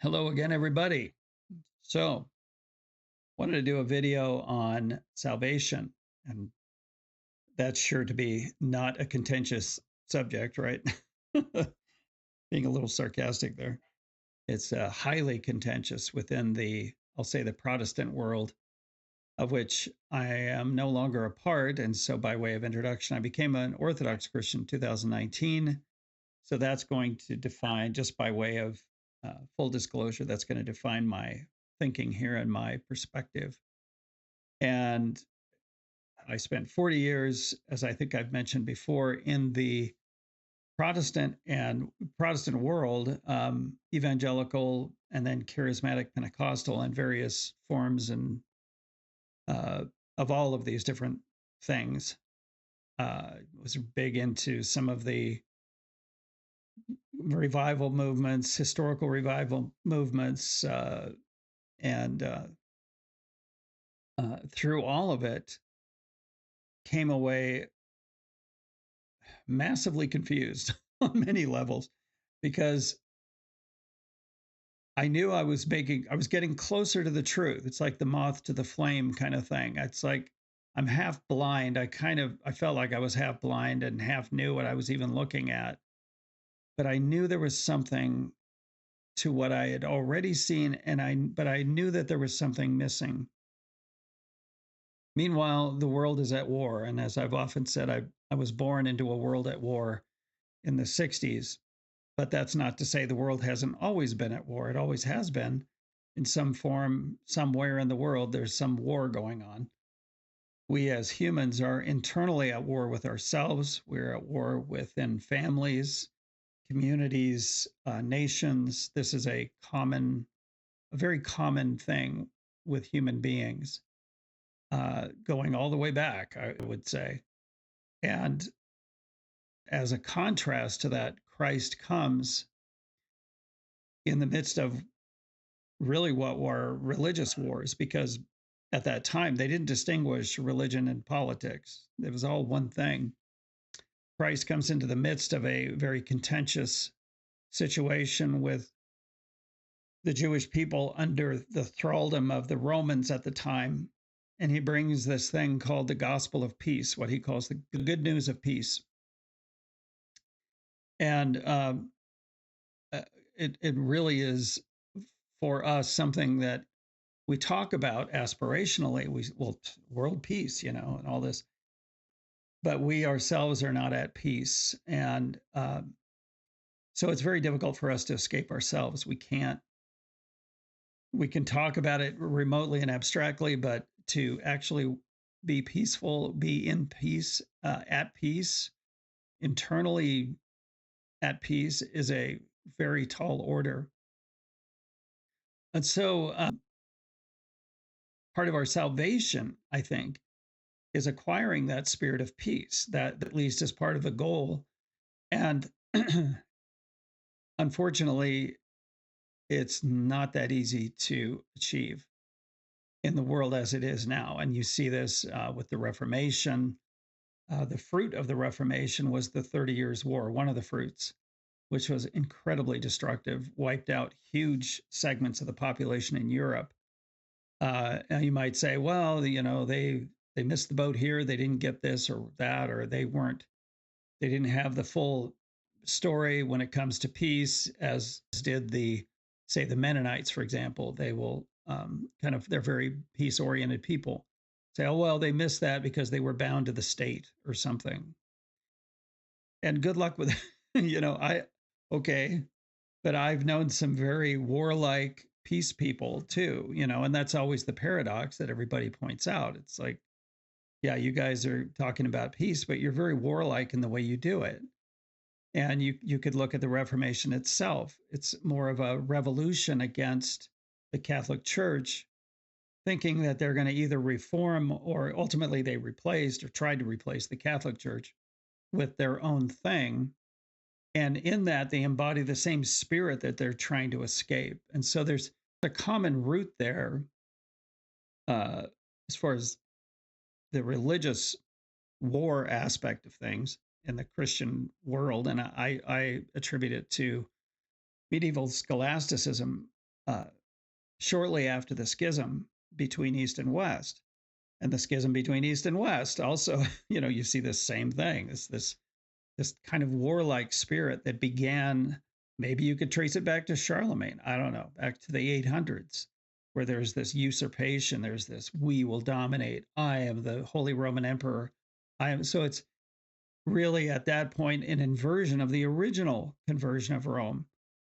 Hello again, everybody. So, wanted to do a video on salvation, and that's sure to be not a contentious subject, right? Being a little sarcastic there. It's highly contentious within I'll say, the Protestant world, of which I am no longer a part. And so, by way of introduction, I became an Orthodox Christian in 2019. So, that's going to define, just by way of full disclosure, that's going to define my thinking here and my perspective. And I spent 40 years, as I think I've mentioned before, in the Protestant world, evangelical and then charismatic Pentecostal, and various forms and of all of these different things. Was big into some of the revival movements, historical revival movements, and through all of it, came away massively confused on many levels, because I knew I was getting closer to the truth. It's like the moth to the flame kind of thing. It's like I'm half blind. I felt like I was half blind and half knew what I was even looking at. But I knew there was something to what I had already seen, but I knew that there was something missing. Meanwhile, the world is at war, and as I've often said, I was born into a world at war in the 60s. But that's not to say the world hasn't always been at war. It always has been in some form, somewhere in the world, there's some war going on. We as humans are internally at war with ourselves. We're at war within families, communities, nations. This is a very common thing with human beings, going all the way back, I would say. And as a contrast to that, Christ comes in the midst of really what were religious wars, because at that time they didn't distinguish religion and politics. It was all one thing. Christ comes into the midst of a very contentious situation with the Jewish people under the thraldom of the Romans at the time. And he brings this thing called the gospel of peace, what he calls the good news of peace. And it really is, for us, something that we talk about aspirationally. World peace, and all this, but we ourselves are not at peace. And so it's very difficult for us to escape ourselves. We can talk about it remotely and abstractly, but to actually be peaceful, be in peace, at peace, internally at peace, is a very tall order. And so part of our salvation, I think, is acquiring that spirit of peace. That at least is part of the goal. And unfortunately, it's not that easy to achieve in the world as it is now. And you see this with the Reformation. The fruit of the Reformation was the 30 Years' War, one of the fruits, which was incredibly destructive, wiped out huge segments of the population in Europe. And you might say, well, they missed the boat here. They didn't get this or that, or they didn't have the full story when it comes to peace, as did the Mennonites, for example. They will they're very peace-oriented people. Say, oh, well, they missed that because they were bound to the state or something. And good luck with okay. But I've known some very warlike peace people too, and that's always the paradox that everybody points out. It's like, yeah, you guys are talking about peace, but you're very warlike in the way you do it. And you could look at the Reformation itself. It's more of a revolution against the Catholic Church, thinking that they're going to either reform, or ultimately they replaced or tried to replace the Catholic Church with their own thing. And in that, they embody the same spirit that they're trying to escape. And so there's a common root there, as far as the religious war aspect of things in the Christian world. And I attribute it to medieval scholasticism. uh, shortly after the schism between East and West. And the schism between East and West also, you see this same thing. This kind of warlike spirit that began, maybe you could trace it back to Charlemagne, I don't know, back to the 800s, where there's this usurpation, there's this, we will dominate, I am the Holy Roman Emperor. I am. So it's really at that point an inversion of the original conversion of Rome,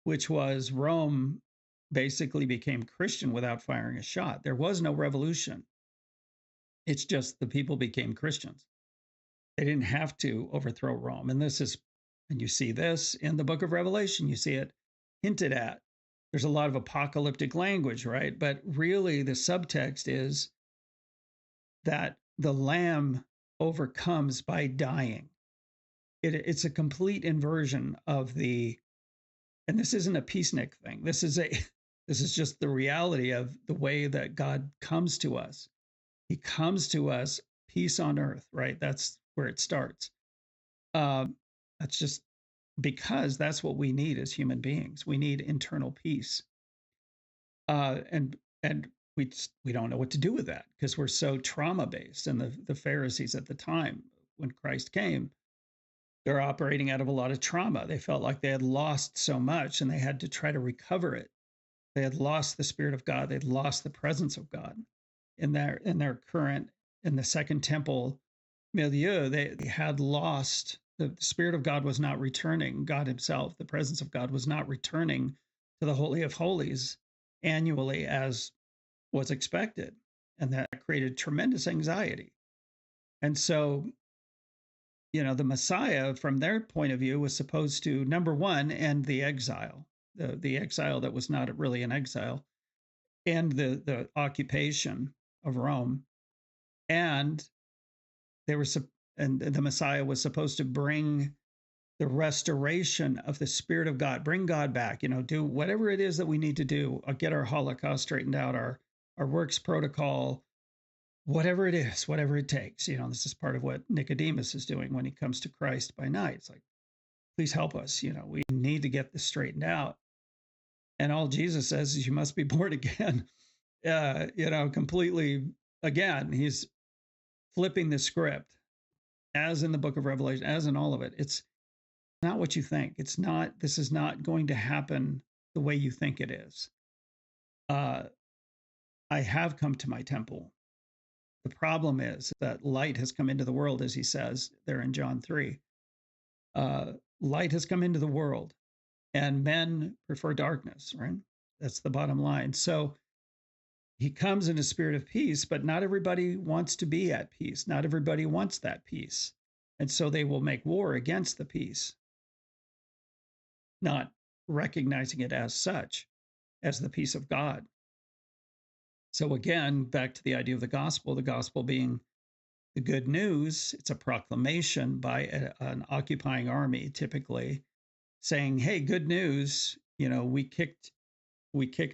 which was Rome basically became Christian without firing a shot. There was no revolution. It's just the people became Christians. They didn't have to overthrow Rome. And you see this in the book of Revelation, you see it hinted at. There's a lot of apocalyptic language, right? But really, the subtext is that the Lamb overcomes by dying. It's a complete inversion of and this isn't a peacenik thing. This is just the reality of the way that God comes to us. He comes to us, peace on earth, right? That's where it starts. That's just because that's what we need as human beings. We need internal peace, and we don't know what to do with that because we're so trauma based. And the Pharisees at the time when Christ came, they're operating out of a lot of trauma. They felt like they had lost so much, and they had to try to recover it. They had lost the Spirit of God. They'd lost the presence of God in their current in the Second Temple milieu. They had lost the Spirit of God was not returning. God Himself, the presence of God, was not returning to the Holy of Holies annually as was expected, and that created tremendous anxiety. And so, the Messiah, from their point of view, was supposed to, number one, end the exile, the exile that was not really an exile, end the occupation of Rome, and they were and the Messiah was supposed to bring the restoration of the Spirit of God, bring God back, do whatever it is that we need to do, get our Holocaust straightened out, our works protocol, whatever it is, whatever it takes. This is part of what Nicodemus is doing when he comes to Christ by night. It's like, please help us. We need to get this straightened out. And all Jesus says is, you must be born again. Completely again. He's flipping the script, as in the book of Revelation, as in all of it. It's not what you think. It's not. This is not going to happen the way you think it is. I have come to my temple. The problem is that light has come into the world, as he says there in John 3. Light has come into the world, and men prefer darkness, right? That's the bottom line. So he comes in a spirit of peace, but not everybody wants to be at peace. Not everybody wants that peace. And so they will make war against the peace, not recognizing it as such, as the peace of God. So again, back to the idea of the gospel being the good news. It's a proclamation by an occupying army, typically saying, "Hey, good news! We kicked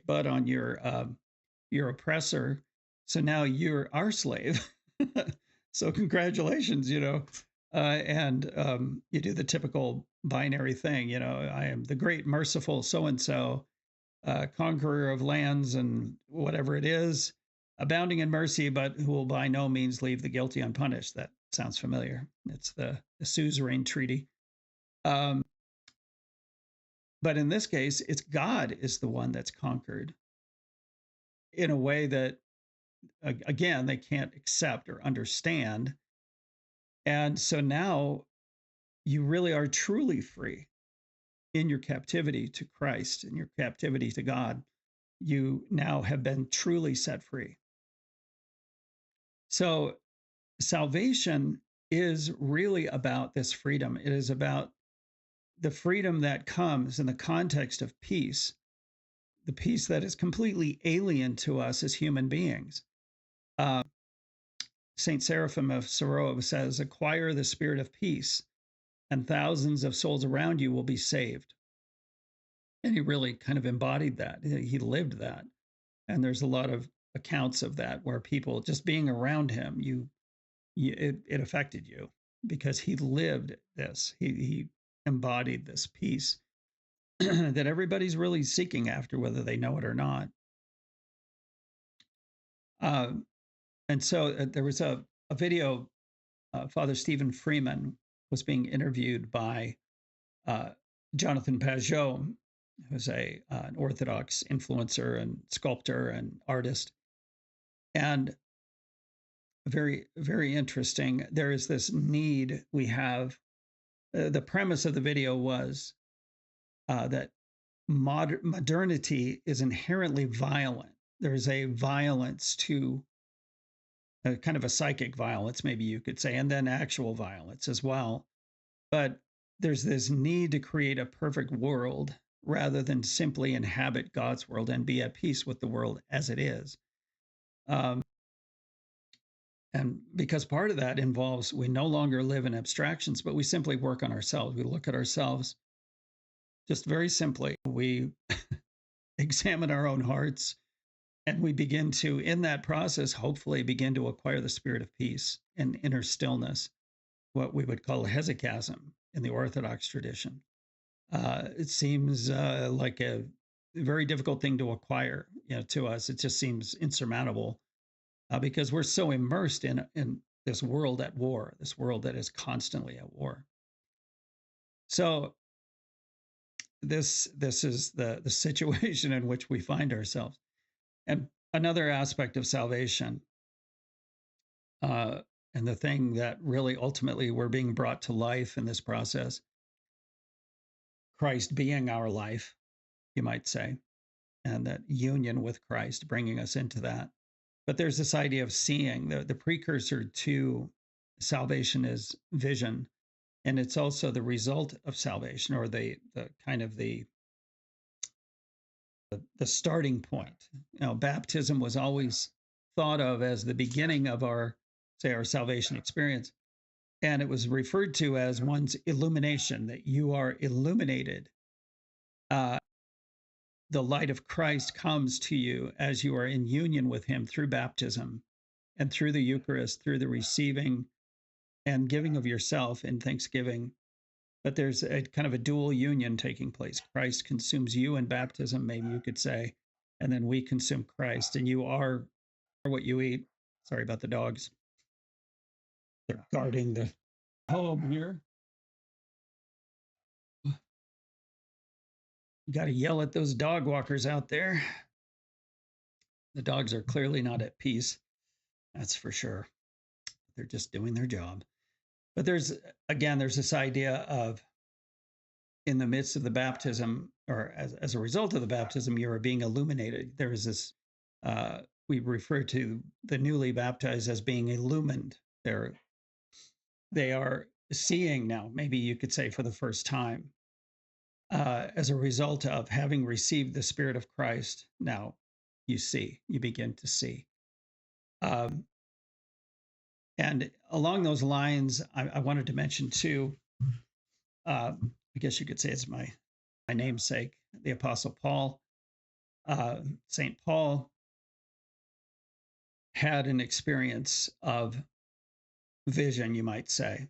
butt on your oppressor, so now you're our slave. So congratulations, and you do the typical binary thing. I am the great merciful so and so, conqueror of lands and whatever it is, abounding in mercy, but who will by no means leave the guilty unpunished." That sounds familiar. It's the suzerain treaty. But in this case, it's God is the one that's conquered in a way that, again, they can't accept or understand. And so now you really are truly free in your captivity to Christ, in your captivity to God. You now have been truly set free. So salvation is really about this freedom. It is about the freedom that comes in the context of peace, the peace that is completely alien to us as human beings. Saint Seraphim of Soroa says, "Acquire the spirit of peace, and thousands of souls around you will be saved." And he really kind of embodied that. He lived that. And there's a lot of accounts of that where people just being around him, it affected you because he lived this. He embodied this peace. that everybody's really seeking after, whether they know it or not. Uh, and so there was a video. Father Stephen Freeman was being interviewed by uh, Jonathan Pajot, who's an Orthodox influencer and sculptor and artist. And very, very interesting. There is this need we have. The premise of the video was that modernity is inherently violent. There's a violence to kind of a psychic violence, maybe you could say, and then actual violence as well. But there's this need to create a perfect world rather than simply inhabit God's world and be at peace with the world as it is. And because part of that involves we no longer live in abstractions, but we simply work on ourselves. We look at ourselves just very simply. We examine our own hearts, and we begin to, in that process, hopefully begin to acquire the spirit of peace and inner stillness, what we would call hesychasm in the Orthodox tradition. It seems like a very difficult thing to acquire, to us. It just seems insurmountable because we're so immersed in this world at war, this world that is constantly at war. So this is the situation in which we find ourselves. And another aspect of salvation, and the thing that really ultimately we're being brought to life in this process, Christ being our life, you might say, and that union with Christ bringing us into that. But there's this idea of seeing. The precursor to salvation is vision, and it's also the result of salvation, or the kind of the starting point. Baptism was always thought of as the beginning of our salvation experience. And it was referred to as one's illumination, that you are illuminated. The light of Christ comes to you as you are in union with him through baptism and through the Eucharist, through the receiving and giving of yourself in thanksgiving. But there's a kind of a dual union taking place. Christ consumes you in baptism, maybe you could say, and then we consume Christ, and you are what you eat. Sorry about the dogs. They're guarding the home here. Got to yell at those dog walkers out there. The dogs are clearly not at peace. That's for sure. They're just doing their job. But there's this idea of, in the midst of the baptism, or as a result of the baptism, you are being illuminated. There is this, we refer to the newly baptized as being illumined. They are seeing now, maybe you could say for the first time, as a result of having received the Spirit of Christ. Now you begin to see. And along those lines, I wanted to mention too, I guess you could say it's my namesake, the Apostle Paul. St. Paul had an experience of vision, you might say,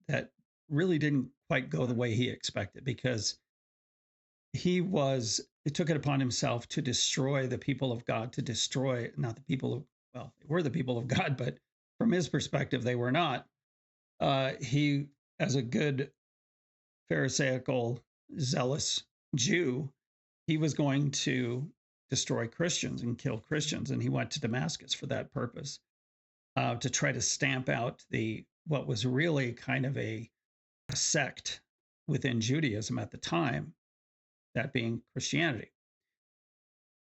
that really didn't quite go the way he expected, because he took it upon himself to destroy the people of God, to destroy not the people of, well, they were the people of God, but from his perspective, they were not. He, as a good Pharisaical, zealous Jew, he was going to destroy Christians and kill Christians, and he went to Damascus for that purpose, to try to stamp out what was really kind of a sect within Judaism at the time, that being Christianity.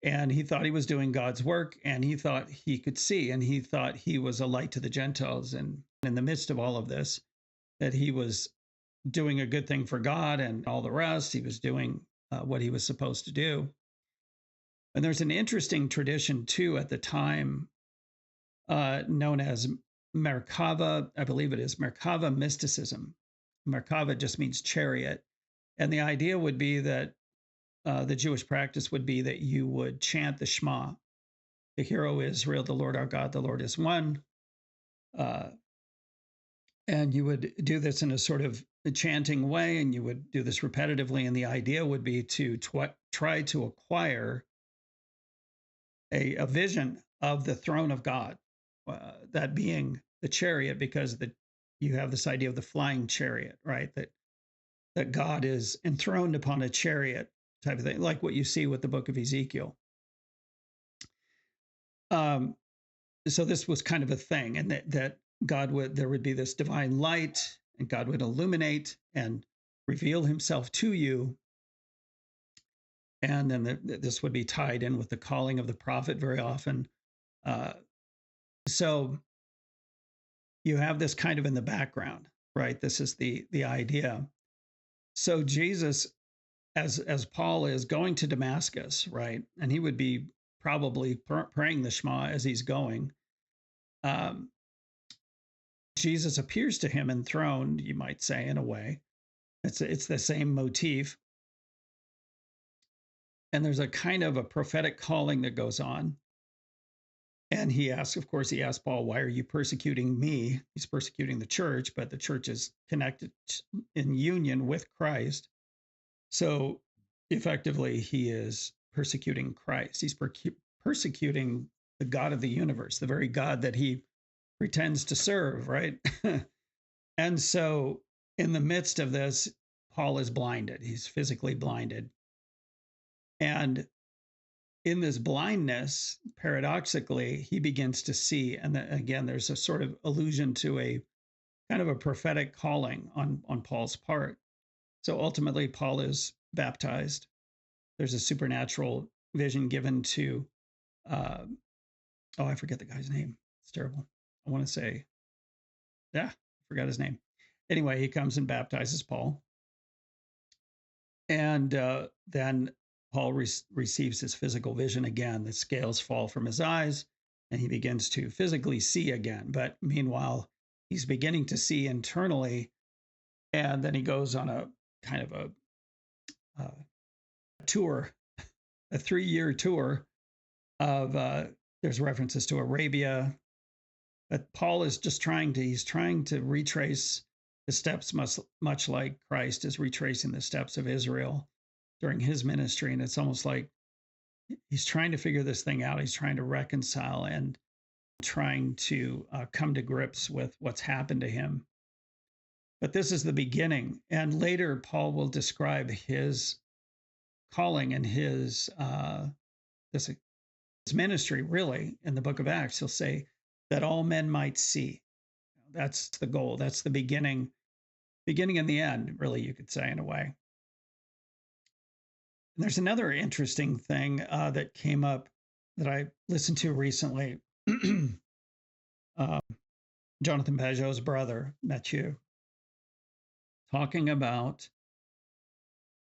And he thought he was doing God's work, and he thought he could see, and he thought he was a light to the Gentiles. And in the midst of all of this, that he was doing a good thing for God and all the rest. He was doing what he was supposed to do. And there's an interesting tradition too at the time, known as Merkava, I believe it is Merkava mysticism. Merkava just means chariot. And the idea would be that the Jewish practice would be that you would chant the Shema. The Hear, O Israel, the Lord our God, the Lord is one. And you would do this in a sort of the chanting way, and you would do this repetitively. And the idea would be to try to acquire a vision of the throne of God, that being the chariot, because you have this idea of the flying chariot, right? That God is enthroned upon a chariot type of thing, like what you see with the book of Ezekiel. Um, so this was kind of a thing, and that there would be this divine light, and God would illuminate and reveal himself to you. And then this would be tied in with the calling of the prophet very often. Uh, so you have this kind of in the background, right? This is the idea. So Jesus, as Paul is going to Damascus, right, and he would be probably praying the Shema as he's going. Um, Jesus appears to him enthroned, you might say, in a way. It's the same motif, and there's a kind of a prophetic calling that goes on. And he asks Paul, "Why are you persecuting me?" He's persecuting the church, but the church is connected in union with Christ. So effectively, he is persecuting Christ. He's persecuting the God of the universe, the very God that he pretends to serve, right? And so, in the midst of this, Paul is blinded. He's physically blinded. And in this blindness, paradoxically, he begins to see. And again, there's a sort of allusion to a kind of a prophetic calling on Paul's part. So ultimately, Paul is baptized. There's a supernatural vision given to, uh, I forget the guy's name. It's terrible. I want to say, I forgot his name. Anyway, he comes and baptizes Paul. And then Paul receives his physical vision again. The scales fall from his eyes, and he begins to physically see again. But meanwhile, he's beginning to see internally. And then he goes on a kind of a tour, a 3-year tour of, there's references to Arabia. But Paul is just he's trying to retrace the steps, much like Christ is retracing the steps of Israel during his ministry. And it's almost like he's trying to figure this thing out. He's trying to reconcile and trying to come to grips with what's happened to him. But this is the beginning. And later, Paul will describe his calling and his ministry, really, in the book of Acts. He'll say that all men might see. That's the goal. That's the beginning and the end, really, you could say, in a way. And there's another interesting thing that came up that I listened to recently. Jonathan Pageau's brother, Mathieu, talking about,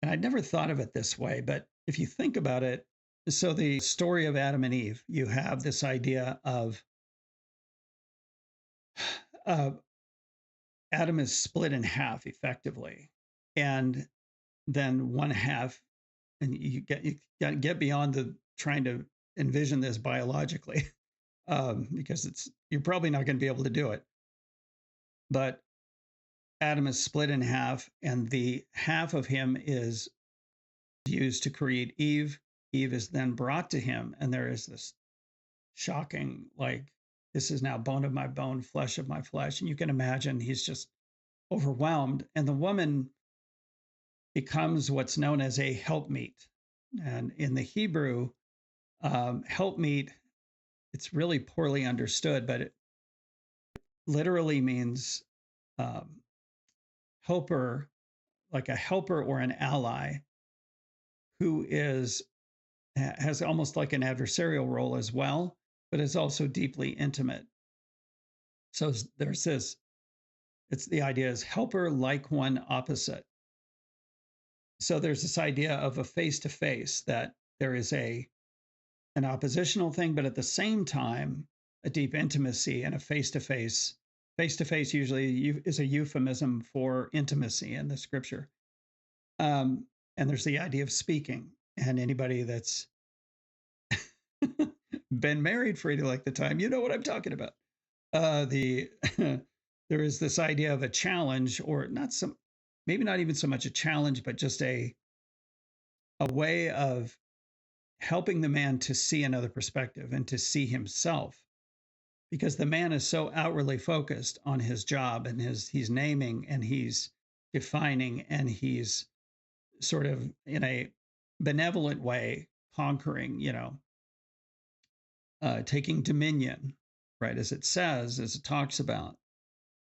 and I'd never thought of it this way, but if you think about it, so the story of Adam and Eve, you have this idea of Adam is split in half effectively, and then one half, and you get beyond the trying to envision this biologically, because you're probably not going to be able to do it. But Adam is split in half, and the half of him is used to create Eve. Eve is then brought to him, and there is this shocking, like, this is now bone of my bone, flesh of my flesh. And you can imagine he's just overwhelmed. And the woman becomes what's known as a helpmeet. And in the Hebrew, helpmeet, it's really poorly understood, but it literally means helper, like a helper or an ally who has almost like an adversarial role as well, but is also deeply intimate. So there's this, the idea is helper like one opposite. So there's this idea of a face-to-face, that there is an oppositional thing, but at the same time, a deep intimacy and a face-to-face. Face-to-face usually is a euphemism for intimacy in the scripture. And there's the idea of speaking. And anybody that's been married for any length of time, you know what I'm talking about. There is this idea of a challenge, or not maybe not even so much a challenge, but just a way of helping the man to see another perspective and to see himself, because the man is so outwardly focused on his job and he's naming and he's defining and he's sort of in a benevolent way conquering, taking dominion, right, as it says, as it talks about.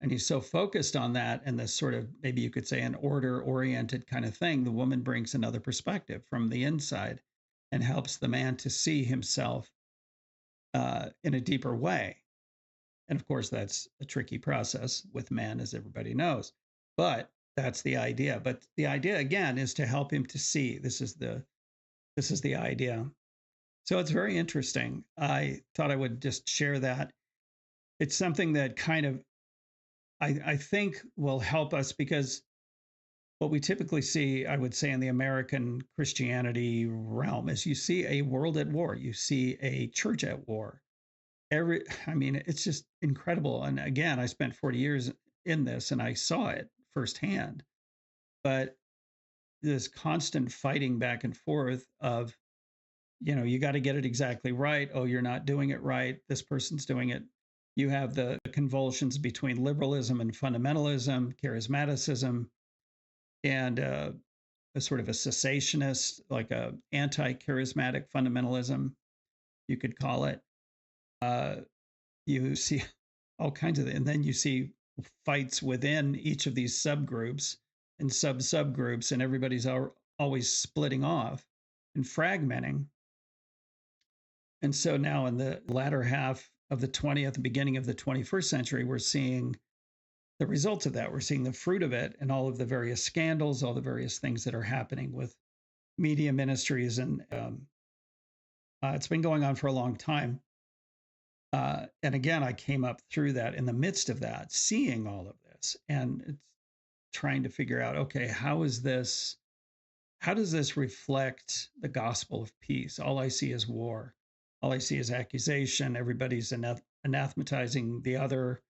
And he's so focused on that and this sort of, maybe you could say, an order oriented kind of thing. The woman brings another perspective from the inside and helps the man to see himself in a deeper way. And of course, that's a tricky process with men, as everybody knows. But that's the idea. But the idea again is to help him to see. This is the idea. So it's very interesting. I thought I would just share that. It's something that kind of I think will help us, because what we typically see, I would say, in the American Christianity realm is you see a world at war, you see a church at war. I mean, it's just incredible. And again, I spent 40 years in this and I saw it firsthand. But this constant fighting back and forth of, you got to get it exactly right. Oh, you're not doing it right. This person's doing it. You have the convulsions between liberalism and fundamentalism, charismaticism, and a sort of a cessationist, like a anti-charismatic fundamentalism, you could call it. Uh, you see all kinds of, and then you see fights within each of these subgroups and subgroups, and everybody's always splitting off and fragmenting. And so now in the latter half of the 20th, beginning of the 21st century, we're seeing the results of that. We're seeing the fruit of it and all of the various scandals, all the various things that are happening with media ministries. And it's been going on for a long time. And again, I came up through that in the midst of that, seeing all of this and it's trying to figure out, okay, how does this reflect the gospel of peace? All I see is war. All I see is accusation. Everybody's anathematizing the other,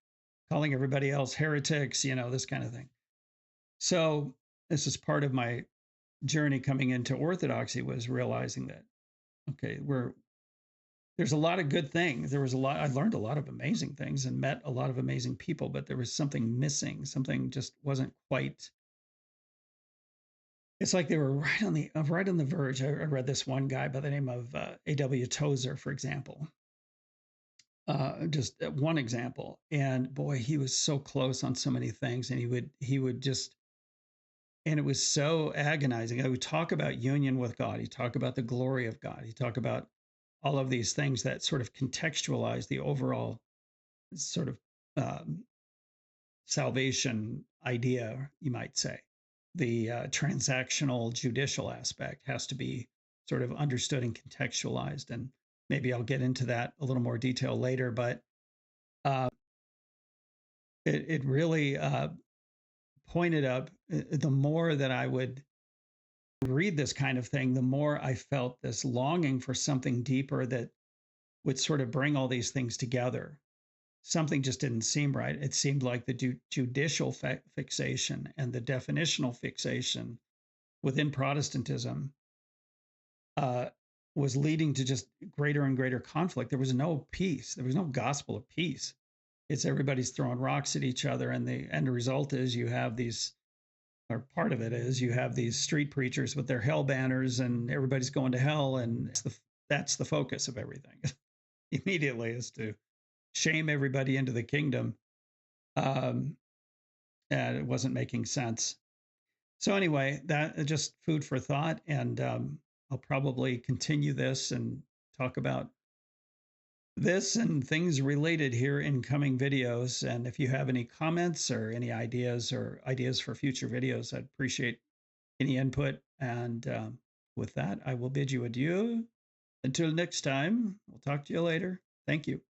calling everybody else heretics, this kind of thing. So this is part of my journey coming into Orthodoxy, was realizing that, okay, there's a lot of good things. I learned a lot of amazing things and met a lot of amazing people, but there was something missing. Something just wasn't quite. It's like they were right on the verge. I read this one guy by the name of A.W. Tozer, for example. Just one example. And boy, he was so close on so many things. And he would just, and it was so agonizing. I would talk about union with God. He'd talk about the glory of God. He'd talk about all of these things that sort of contextualize the overall sort of salvation idea, you might say. The transactional judicial aspect has to be sort of understood and contextualized. And maybe I'll get into that a little more detail later, but uh, it really pointed up, the more that I would read this kind of thing, the more I felt this longing for something deeper that would sort of bring all these things together. Something just didn't seem right. It seemed like the judicial fixation and the definitional fixation within Protestantism uh, was leading to just greater and greater conflict. There was no peace. There was no gospel of peace. It's everybody's throwing rocks at each other, and the end result is you have these, or part of it is you have these street preachers with their hell banners, and everybody's going to hell, and that's the focus of everything. Immediately is to shame everybody into the kingdom, um, and it wasn't making sense. So anyway, that just food for thought, and I'll probably continue this and talk about this and things related here in coming videos. And if you have any comments or any ideas for future videos, I'd appreciate any input. And with that, I will bid you adieu. Until next time, we'll talk to you later. Thank you.